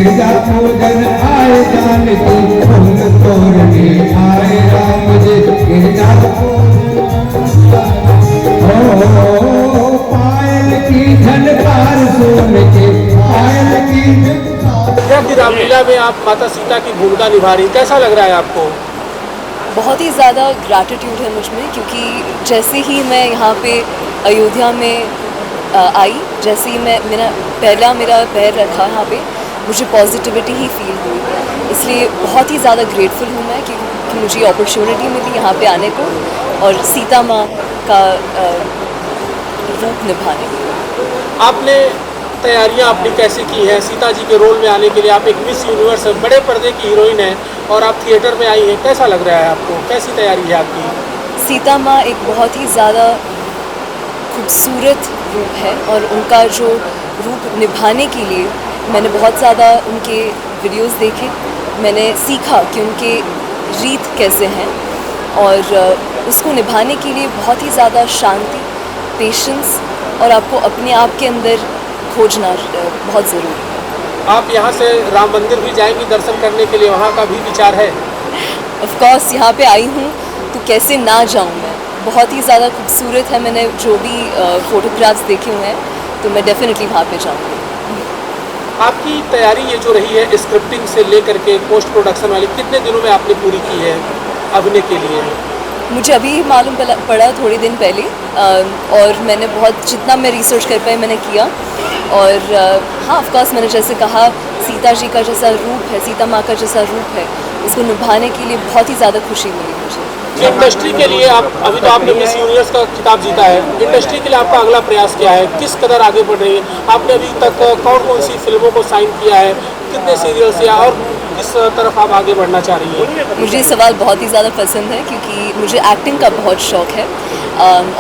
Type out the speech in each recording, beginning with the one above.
गिरजा पूजन आए जानकी फूल तोड़ने आए राम जी गिरजा पायल की झनकार सुन के पायल की कि रामलीला में आप माता सीता की भूमिका निभा रही, कैसा लग रहा है आपको? बहुत ही ज़्यादा ग्रैटिट्यूड है मुझ में, क्योंकि जैसे ही मैं यहाँ पे अयोध्या में आई, जैसे ही मैं मेरा पैर रखा यहाँ पे, मुझे पॉजिटिविटी ही फील हुई। इसलिए बहुत ही ज़्यादा ग्रेटफुल हूँ मैं कि मुझे अपॉर्चुनिटी मिली यहाँ पे आने को और सीता माँ का रूप निभाने की। आपने तैयारियां अपनी कैसी की हैं सीता जी के रोल में आने के लिए? आप एक मिस यूनिवर्स बड़े पर्दे की हीरोइन हैं और आप थिएटर में आई हैं, कैसा लग रहा है आपको? कैसी तैयारी है आपकी? सीता माँ एक बहुत ही ज़्यादा खूबसूरत रूप है और उनका जो रूप निभाने के लिए मैंने बहुत ज़्यादा उनके वीडियोस देखे, मैंने सीखा कि उनके रीत कैसे हैं और उसको निभाने के लिए बहुत ही ज़्यादा शांति, पेशेंस और आपको अपने आप के अंदर खोजना बहुत ज़रूरी है। आप यहाँ से राम मंदिर भी जाएंगी दर्शन करने के लिए, वहाँ का भी विचार है? ऑफ कोर्स यहाँ पे आई हूँ तो कैसे ना जाऊँ मैं, बहुत ही ज़्यादा खूबसूरत है। मैंने जो भी फोटोग्राफ्स देखे हुए हैं तो मैं डेफिनेटली वहाँ पे जाऊँगी। आपकी तैयारी ये जो रही है स्क्रिप्टिंग से लेकर के पोस्ट प्रोडक्शन वाली, कितने दिनों में आपने पूरी की है अभिनय के लिए? मुझे अभी मालूम पड़ा थोड़े दिन पहले और मैंने बहुत जितना मैं रिसर्च कर पाई मैंने किया और हाँ ऑफ कोर्स मैंने जैसे कहा सीता जी का जैसा रूप है, सीता माँ का जैसा रूप है, उसको निभाने के लिए बहुत ही ज़्यादा खुशी मिली मुझे। इंडस्ट्री के लिए आप अभी तो आपने मिस यूनिवर्स का खिताब जीता है, इंडस्ट्री के लिए आपका अगला प्रयास क्या है? किस कदर आगे बढ़ रही है? आपने अभी तक कौन कौन सी फिल्मों को साइन किया है, कितने सीरियल्स या और किस तरफ आप आगे बढ़ना चाह रही हैं? मुझे ये सवाल बहुत ही ज़्यादा पसंद है क्योंकि मुझे एक्टिंग का बहुत शौक़ है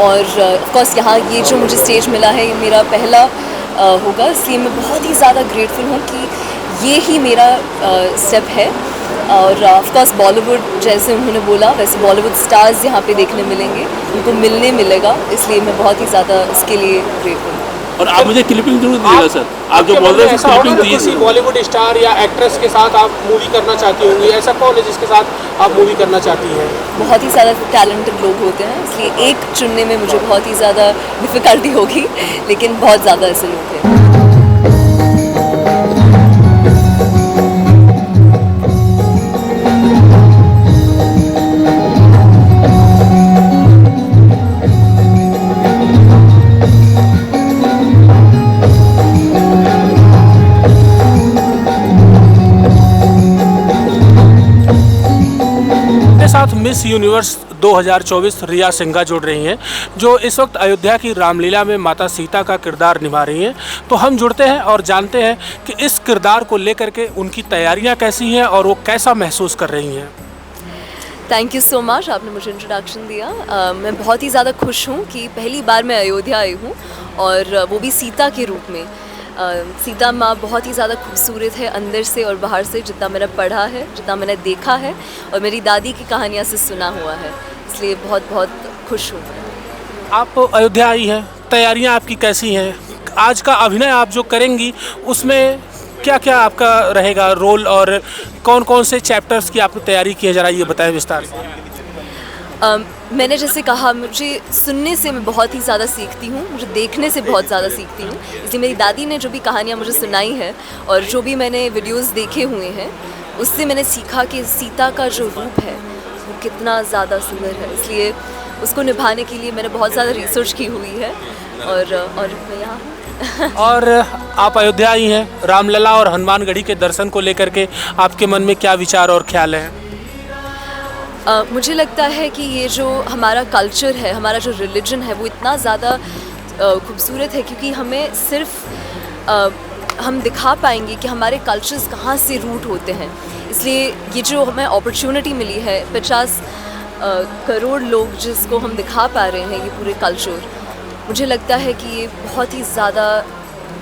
और ऑफ कोर्स यहाँ ये जो मुझे स्टेज मिला है ये मेरा पहला होगा, इसलिए मैं बहुत ही ज़्यादा ग्रेटफुल हूँ कि ये ही मेरा स्टेप है। और ऑफ कोर्स बॉलीवुड जैसे उन्होंने बोला वैसे बॉलीवुड स्टार्स यहाँ पे देखने मिलेंगे, उनको मिलने मिलेगा, इसलिए मैं बहुत ही ज़्यादा इसके लिए ग्रेटफुल हूँ। और आप मुझे क्लिपिंग जरूर दीजिएगा सर, आप जो बोल रहे हैं क्लिपिंग दीजिए। किसी बॉलीवुड स्टार या एक्ट्रेस के साथ आप मूवी करना चाहती होंगी, ऐसा कौन है जिसके साथ आप मूवी करना चाहती हैं? बहुत ही ज़्यादा टैलेंटेड लोग होते हैं, इसलिए एक चुनने में मुझे बहुत ही ज़्यादा डिफ़िकल्टी होगी, लेकिन बहुत ज़्यादा ऐसे लोग हैं। साथ मिस यूनिवर्स 2024 रिया सिंघा जुड़ रही हैं, जो इस वक्त अयोध्या की रामलीला में माता सीता का किरदार निभा रही हैं। तो हम जुड़ते हैं और जानते हैं कि इस किरदार को लेकर के उनकी तैयारियां कैसी हैं और वो कैसा महसूस कर रही हैं। थैंक यू सो मच, आपने मुझे इंट्रोडक्शन दिया। मैं बहुत ही ज़्यादा खुश हूँ कि पहली बार मैं अयोध्या आई हूँ और वो भी सीता के रूप में। सीता माँ बहुत ही ज़्यादा खूबसूरत है अंदर से और बाहर से, जितना मैंने पढ़ा है, जितना मैंने देखा है और मेरी दादी की कहानियाँ से सुना हुआ है, इसलिए बहुत बहुत खुश हूँ। आप अयोध्या आई हैं, तैयारियां आपकी कैसी हैं? आज का अभिनय आप जो करेंगी उसमें क्या क्या आपका रहेगा रोल और कौन कौन से चैप्टर्स की आपने तैयारी की है, ज़रा ये बताएं विस्तार से। मैंने जैसे कहा मुझे सुनने से मैं बहुत ही ज़्यादा सीखती हूँ, मुझे देखने से बहुत ज़्यादा सीखती हूँ, इसलिए मेरी दादी ने जो भी कहानियाँ मुझे सुनाई है और जो भी मैंने वीडियोस देखे हुए हैं उससे मैंने सीखा कि सीता का जो रूप है वो कितना ज़्यादा सुंदर है, इसलिए उसको निभाने के लिए मैंने बहुत ज़्यादा रिसर्च की हुई है और मैं यहाँ हूँ। और आप अयोध्या आई हैं, रामलला और हनुमानगढ़ी के दर्शन को लेकर के आपके मन में क्या विचार और ख्याल हैं? मुझे लगता है कि ये जो हमारा कल्चर है, हमारा जो रिलीजन है वो इतना ज़्यादा खूबसूरत है क्योंकि हमें सिर्फ हम दिखा पाएंगे कि हमारे कल्चर्स कहाँ से रूट होते हैं, इसलिए ये जो हमें अपॉर्चुनिटी मिली है 50 करोड़ लोग जिसको हम दिखा पा रहे हैं ये पूरे कल्चर, मुझे लगता है कि ये बहुत ही ज़्यादा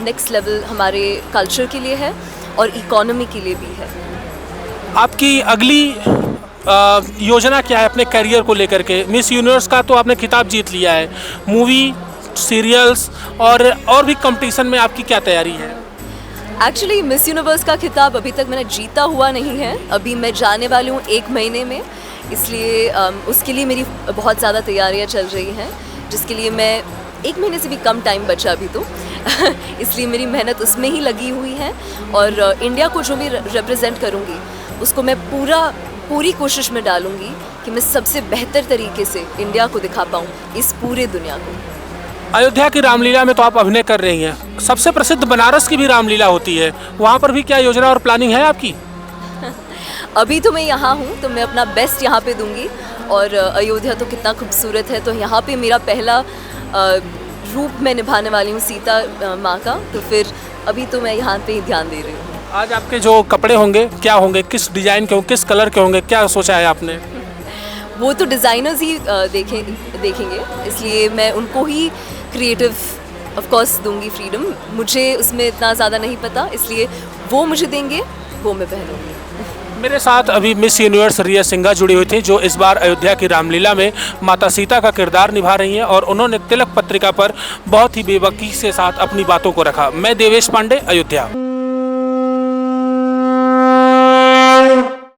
नेक्स्ट लेवल हमारे कल्चर के लिए है और इकोनॉमी के लिए भी है। आपकी अगली योजना क्या है अपने करियर को लेकर के? मिस यूनिवर्स का तो आपने खिताब जीत लिया है, मूवी, सीरियल्स और भी कंपटीशन में आपकी क्या तैयारी है? एक्चुअली मिस यूनिवर्स का खिताब अभी तक मैंने जीता हुआ नहीं है। अभी मैं जाने वाली हूँ 1 महीने में, इसलिए उसके लिए मेरी बहुत ज़्यादा तैयारियाँ चल रही हैं, जिसके लिए मैं 1 महीने से भी कम टाइम बचा अभी तो इसलिए मेरी मेहनत उसमें ही लगी हुई है। और इंडिया को जो भी रिप्रेजेंट करूँगी उसको मैं पूरी कोशिश में डालूँगी कि मैं सबसे बेहतर तरीके से इंडिया को दिखा पाऊँ इस पूरे दुनिया को। अयोध्या की रामलीला में तो आप अभिनय कर रही हैं, सबसे प्रसिद्ध बनारस की भी रामलीला होती है, वहाँ पर भी क्या योजना और प्लानिंग है आपकी? अभी तो मैं यहाँ हूँ तो मैं अपना बेस्ट यहाँ पे दूंगी। और अयोध्या तो कितना खूबसूरत है, तो यहाँ पे मेरा पहला रूप मैं निभाने वाली हूँ सीता माँ का, तो फिर अभी तो मैं यहाँ पे ही ध्यान दे रही हूँ। आज आपके जो कपड़े होंगे क्या होंगे, किस डिजाइन के होंगे, किस कलर के होंगे, क्या सोचा है आपने? वो तो डिज़ाइनर्स ही देखेंगे, इसलिए मैं उनको ही क्रिएटिव ऑफ कोर्स दूंगी फ्रीडम। मुझे उसमें इतना ज़्यादा नहीं पता, इसलिए वो मुझे देंगे, वो मैं पहनूंगी। मेरे साथ अभी मिस यूनिवर्स रिया सिंघा जुड़ी हुई थी, जो इस बार अयोध्या की रामलीला में माता सीता का किरदार निभा रही हैं, और उन्होंने तिलक पत्रिका पर बहुत ही बेबाकी से साथ अपनी बातों को रखा। मैं देवेश पांडे, अयोध्या।